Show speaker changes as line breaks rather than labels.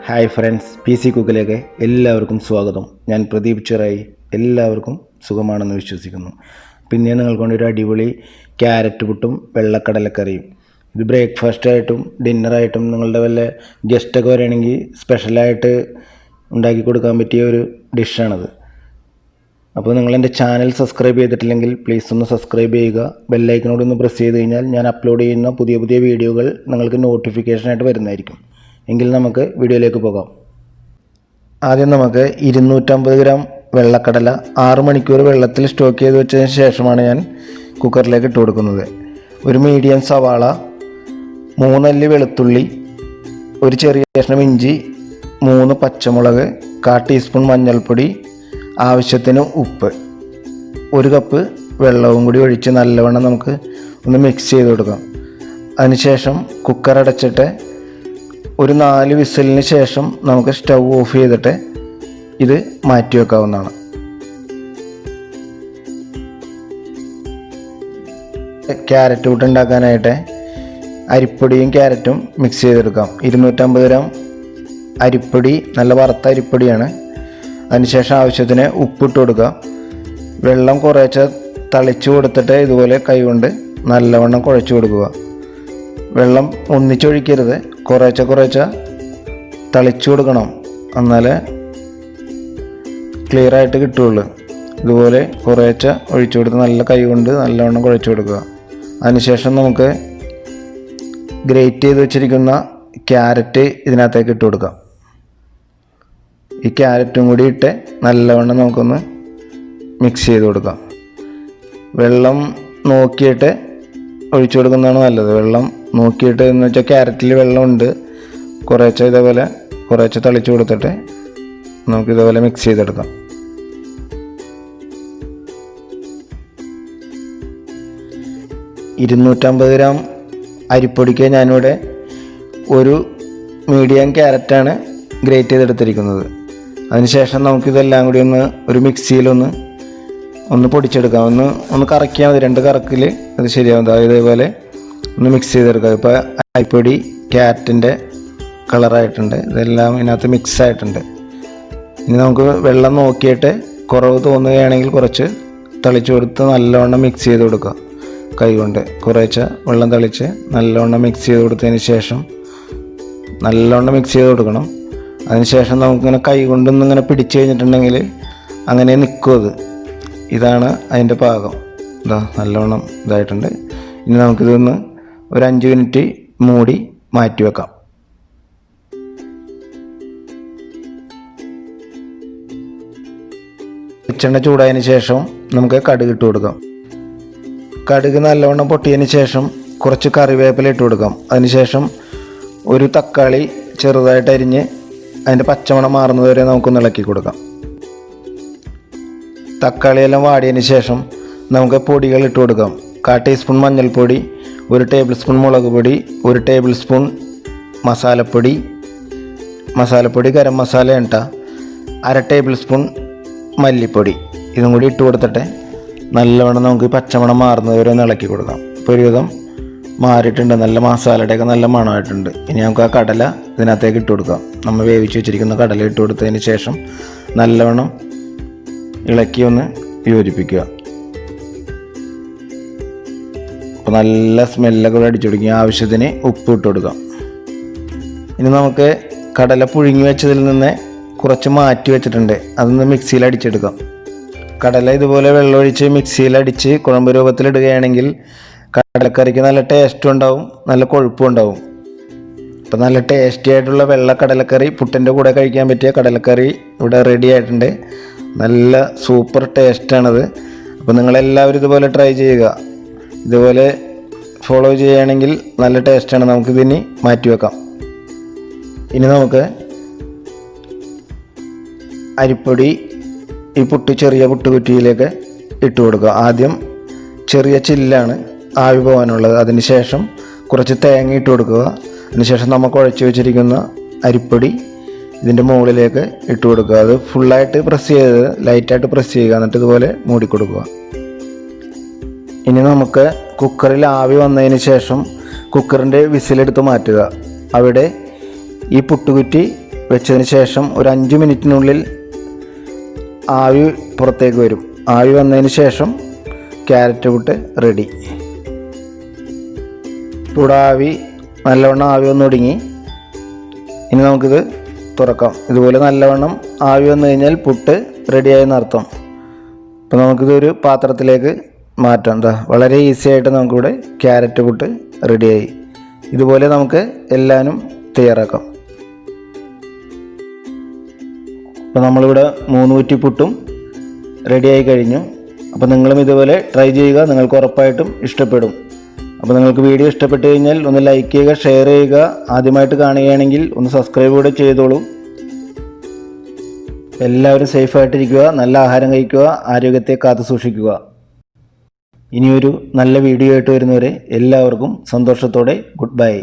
Hi friends, P C കുക്കിലേക്ക് എല്ലാവർക്കും സ്വാഗതം. ഞാൻ പ്രദീപ് ചിറായി. എല്ലാവർക്കും സുഖമാണെന്ന് വിശ്വസിക്കുന്നു. പിന്നെ നിങ്ങൾക്ക് കൊണ്ട് ഒരു അടിപൊളി ക്യാരറ്റ് പുട്ടും വെള്ളക്കടലക്കറിയും. ഇത് ബ്രേക്ക്ഫാസ്റ്റായിട്ടും ഡിന്നറായിട്ടും നിങ്ങളുടെ വല്ല ഗസ്റ്റൊക്കെ വരികയാണെങ്കിൽ സ്പെഷ്യലായിട്ട് ഉണ്ടാക്കി കൊടുക്കാൻ പറ്റിയ ഒരു ഡിഷാണത്. അപ്പോൾ നിങ്ങളെൻ്റെ ചാനൽ സബ്സ്ക്രൈബ് ചെയ്തിട്ടില്ലെങ്കിൽ പ്ലീസ് ഒന്ന് സബ്സ്ക്രൈബ് ചെയ്യുക. ബെല്ലൈക്കനോട് ഒന്ന് പ്രസ് ചെയ്ത് കഴിഞ്ഞാൽ ഞാൻ അപ്ലോഡ് ചെയ്യുന്ന പുതിയ പുതിയ വീഡിയോകൾ നിങ്ങൾക്ക് നോട്ടിഫിക്കേഷനായിട്ട് വരുന്നതായിരിക്കും. എങ്കിൽ നമുക്ക് വീഡിയോയിലേക്ക് പോകാം. ആദ്യം നമുക്ക് 250 ഗ്രാം വെള്ളക്കടല 6 മണിക്കൂർ വെള്ളത്തിൽ സ്റ്റോക്ക് ചെയ്ത് വെച്ചതിന് ശേഷമാണ് ഞാൻ കുക്കറിലേക്ക് ഇട്ട് കൊടുക്കുന്നത്. ഒരു മീഡിയം സവാള, 3 അല്ലി വെളുത്തുള്ളി, ഒരു ചെറിയ കഷ്ണം ഇഞ്ചി, 3 പച്ചമുളക്, 1/4 ടീസ്പൂൺ മഞ്ഞൾപ്പൊടി, ആവശ്യത്തിന് ഉപ്പ്, 1 കപ്പ് വെള്ളവും കൂടി ഒഴിച്ച് നല്ലവണ്ണം നമുക്ക് ഒന്ന് മിക്സ് ചെയ്ത് കൊടുക്കാം. അതിനുശേഷം കുക്കർ അടച്ചിട്ട് ഒരു 4 വിസിലിന് ശേഷം നമുക്ക് സ്റ്റൗ ഓഫ് ചെയ്തിട്ട് ഇത് മാറ്റി വെക്കാവുന്നതാണ്. ക്യാരറ്റ് കൂട്ട് ഉണ്ടാക്കാനായിട്ട് അരിപ്പൊടിയും ക്യാരറ്റും മിക്സ് ചെയ്തെടുക്കാം. 250 ഗ്രാം അരിപ്പൊടി, നല്ല വറുത്ത അരിപ്പൊടിയാണ്. അതിനുശേഷം ആവശ്യത്തിന് ഉപ്പിട്ട് കൊടുക്കുക. വെള്ളം കുറേശ്ശെ തളിച്ചു കൊടുത്തിട്ട് ഇതുപോലെ കൈകൊണ്ട് നല്ലവണ്ണം കുഴച്ച് കൊടുക്കുക. വെള്ളം ഒന്നിച്ചൊഴിക്കരുത്, കുറേശ്ശെ തളിച്ചു കൊടുക്കണം, എന്നാലേ ക്ലിയറായിട്ട് കിട്ടുകയുള്ളൂ. ഇതുപോലെ കുറേശ്ശെ ഒഴിച്ചു കൊടുത്ത് നല്ല കൈ കൊണ്ട് നല്ലവണ്ണം കുഴച്ച് കൊടുക്കുക. അതിനുശേഷം നമുക്ക് ഗ്രേറ്റ് ചെയ്ത് വെച്ചിരിക്കുന്ന ക്യാരറ്റ് ഇതിനകത്തേക്ക് ഇട്ട് കൊടുക്കാം. ഈ ക്യാരറ്റും കൂടി ഇട്ട് നല്ലവണ്ണം നമുക്കൊന്ന് മിക്സ് ചെയ്ത് കൊടുക്കാം. വെള്ളം നോക്കിയിട്ട് ഒഴിച്ചു കൊടുക്കുന്നതാണ് നല്ലത്. വെള്ളം നോക്കിയിട്ട് എന്ന് വെച്ചാൽ ക്യാരറ്റിൽ വെള്ളമുണ്ട്, കുറേശ്ശെ ഇതേപോലെ കുറേശ്ശെ തളിച്ചു കൊടുത്തിട്ട് നമുക്കിതേപോലെ മിക്സ് ചെയ്തെടുക്കാം. $250 ഗ്രാം അരിപ്പൊടിക്ക് ഞാനിവിടെ ഒരു മീഡിയം ക്യാരറ്റാണ് ഗ്രേറ്റ് ചെയ്തെടുത്തിരിക്കുന്നത്. അതിനുശേഷം നമുക്കിതെല്ലാം കൂടി ഒരു മിക്സിയിലൊന്ന് പൊടിച്ചെടുക്കാം. ഒന്ന് കറക്കിയാൽ മതി, 2 കറക്കിൽ അത് ശരിയാവും. ഇതേപോലെ ഒന്ന് മിക്സ് ചെയ്തെടുക്കാം. ഇപ്പോൾ അരിപ്പൊടി ക്യാരറ്റിൻ്റെ കളറായിട്ടുണ്ട്, ഇതെല്ലാം ഇതിനകത്ത് മിക്സ് ആയിട്ടുണ്ട്. ഇനി നമുക്ക് വെള്ളം നോക്കിയിട്ട് കുറവ് തോന്നുകയാണെങ്കിൽ കുറച്ച് തളിച്ചു കൊടുത്ത് നല്ലവണ്ണം മിക്സ് ചെയ്ത് കൊടുക്കുക. കൈ കൊണ്ട് കുറേശ്ശെ വെള്ളം തളിച്ച് നല്ലവണ്ണം മിക്സ് ചെയ്ത് കൊടുത്തതിന് ശേഷം നല്ലവണ്ണം മിക്സ് ചെയ്ത് കൊടുക്കണം. അതിനുശേഷം നമുക്കിങ്ങനെ കൈ കൊണ്ടൊന്നിങ്ങനെ പിടിച്ചു കഴിഞ്ഞിട്ടുണ്ടെങ്കിൽ അങ്ങനെ നിൽക്കും. ഇതാണ് അതിൻ്റെ പാകം. നല്ലവണ്ണം ഇതായിട്ടുണ്ട്. ഇനി നമുക്കിതൊന്ന് ഒരു 5 മിനിറ്റ് മൂടി മാറ്റി വെക്കാം. വെളിച്ചെണ്ണ ചൂടായതിന് ശേഷം നമുക്ക് കടുക് ഇട്ട് കൊടുക്കാം. കടുക് നല്ലവണ്ണം പൊട്ടിയതിന് ശേഷം കുറച്ച് കറിവേപ്പില ഇട്ട് കൊടുക്കാം. അതിനുശേഷം ഒരു തക്കാളി ചെറുതായിട്ട് അരിഞ്ഞ് അതിൻ്റെ പച്ചമണം മാറുന്നത് വരെ നമുക്കൊന്ന് ഇളക്കി കൊടുക്കാം. തക്കാളിയെല്ലാം വാടിയതിന് ശേഷം നമുക്ക് പൊടികൾ ഇട്ട് കൊടുക്കാം. 1/4 ടീസ്പൂൺ മഞ്ഞൾപ്പൊടി, 1 ടേബിൾ സ്പൂൺ മുളക് പൊടി, 1 ടേബിൾ സ്പൂൺ മസാലപ്പൊടി ഗരം മസാല ഇട്ട, 1/2 ടേബിൾ സ്പൂൺ മല്ലിപ്പൊടി. ഇതും കൂടി ഇട്ട് കൊടുത്തിട്ട് നല്ലവണ്ണം നമുക്ക് പച്ചമണം മാറുന്നത് വരെ ഒന്ന് ഇളക്കി കൊടുക്കാം. ഇപ്പോൾ ഒരുവിധം മാറിയിട്ടുണ്ട്, നല്ല മസാലയുടെയൊക്കെ നല്ല മണമായിട്ടുണ്ട്. ഇനി നമുക്ക് ആ കടല ഇതിനകത്തേക്ക് ഇട്ട് കൊടുക്കാം. നമ്മൾ വേവിച്ച് വെച്ചിരിക്കുന്ന കടല ഇട്ട് കൊടുത്തതിന് ശേഷം നല്ലവണ്ണം ഇളക്കി ഒന്ന് യോജിപ്പിക്കുക. അപ്പോൾ നല്ല സ്മെല്ലൊക്കെ കൂടെ അടിച്ചു കൊടുക്കുക. ആവശ്യത്തിന് ഉപ്പ് ഇട്ട് കൊടുക്കാം. ഇനി നമുക്ക് കടല പുഴുങ്ങി വെച്ചതിൽ നിന്ന് കുറച്ച് മാറ്റി വെച്ചിട്ടുണ്ട്, അതൊന്ന് മിക്സിയിൽ അടിച്ചെടുക്കാം. കടല ഇതുപോലെ വെള്ളമൊഴിച്ച് മിക്സിയിൽ അടിച്ച് കുഴമ്പ് രൂപത്തിലിടുകയാണെങ്കിൽ കടലക്കറിക്ക് നല്ല ടേസ്റ്റും ഉണ്ടാവും, നല്ല കൊഴുപ്പും ഉണ്ടാവും. അപ്പോൾ നല്ല ടേസ്റ്റി ആയിട്ടുള്ള വെള്ള കടലക്കറി, പുട്ടിൻ്റെ കൂടെ കഴിക്കാൻ പറ്റിയ കടലക്കറി ഇവിടെ റെഡി ആയിട്ടുണ്ട്. നല്ല സൂപ്പർ ടേസ്റ്റാണത്. അപ്പോൾ നിങ്ങളെല്ലാവരും ഇതുപോലെ ട്രൈ ചെയ്യുക. ഇതുപോലെ ഫോളോ ചെയ്യുകയാണെങ്കിൽ നല്ല ടേസ്റ്റാണ്. നമുക്കിതിനി മാറ്റി വെക്കാം. ഇനി നമുക്ക് അരിപ്പൊടി ഈ ചെറിയ പുട്ടുകുറ്റിയിലേക്ക് ഇട്ട് കൊടുക്കുക. ആദ്യം ചെറിയ ചില്ലാണ് ആവി പോകാനുള്ളത്. അതിനുശേഷം കുറച്ച് തേങ്ങ ഇട്ട് കൊടുക്കുക. അതിനുശേഷം നമ്മൾ കുഴച്ച് വെച്ചിരിക്കുന്ന അരിപ്പൊടി ഇതിൻ്റെ മുകളിലേക്ക് ഇട്ട് കൊടുക്കുക. അത് ഫുള്ളായിട്ട് പ്രസ് ചെയ്ത് ലൈറ്റായിട്ട് പ്രസ് ചെയ്യുക, എന്നിട്ട് ഇതുപോലെ മൂടിക്കൊടുക്കുക. ഇനി നമുക്ക് കുക്കറിൽ ആവി വന്നതിന് ശേഷം കുക്കറിൻ്റെ വിസിലെടുത്ത് മാറ്റുക. അവിടെ ഈ പുട്ടുകുറ്റി വെച്ചതിന് ശേഷം ഒരു 5 മിനിറ്റിനുള്ളിൽ ആവി പുറത്തേക്ക് വരും. ആവി വന്നതിന് ശേഷം ക്യാരറ്റ് പുട്ട് റെഡി. ഇവിടെ നല്ലവണ്ണം ആവി വന്ന് ഒടുങ്ങി. ഇനി നമുക്കിത് തുറക്കാം. ഇതുപോലെ നല്ലവണ്ണം ആവി വന്നു കഴിഞ്ഞാൽ പുട്ട് റെഡിയായെന്നർത്ഥം. അപ്പോൾ നമുക്കിതൊരു പാത്രത്തിലേക്ക് മാറ്റാം. വളരെ ഈസി ആയിട്ട് നമുക്കിവിടെ ക്യാരറ്റ് പുട്ട് റെഡിയായി. ഇതുപോലെ നമുക്ക് എല്ലാനും തയ്യാറാക്കാം. അപ്പോൾ നമ്മളിവിടെ 3 കുറ്റി പുട്ടും റെഡിയായി കഴിഞ്ഞു. അപ്പോൾ നിങ്ങളും ഇതുപോലെ ട്രൈ ചെയ്യുക, നിങ്ങൾക്ക് ഉറപ്പായിട്ടും ഇഷ്ടപ്പെടും. അപ്പോൾ നിങ്ങൾക്ക് വീഡിയോ ഇഷ്ടപ്പെട്ട് കഴിഞ്ഞാൽ ഒന്ന് ലൈക്ക് ചെയ്യുക, ഷെയർ ചെയ്യുക. ആദ്യമായിട്ട് കാണുകയാണെങ്കിൽ ഒന്ന് സബ്സ്ക്രൈബ് കൂടെ ചെയ്തോളൂ. എല്ലാവരും സേഫായിട്ടിരിക്കുക, നല്ല ആഹാരം കഴിക്കുക, ആരോഗ്യത്തെ കാത്തു സൂക്ഷിക്കുക. ഇനിയൊരു നല്ല വീഡിയോ ആയിട്ട് വരുന്നവരെ എല്ലാവർക്കും സന്തോഷത്തോടെ ഗുഡ് ബൈ.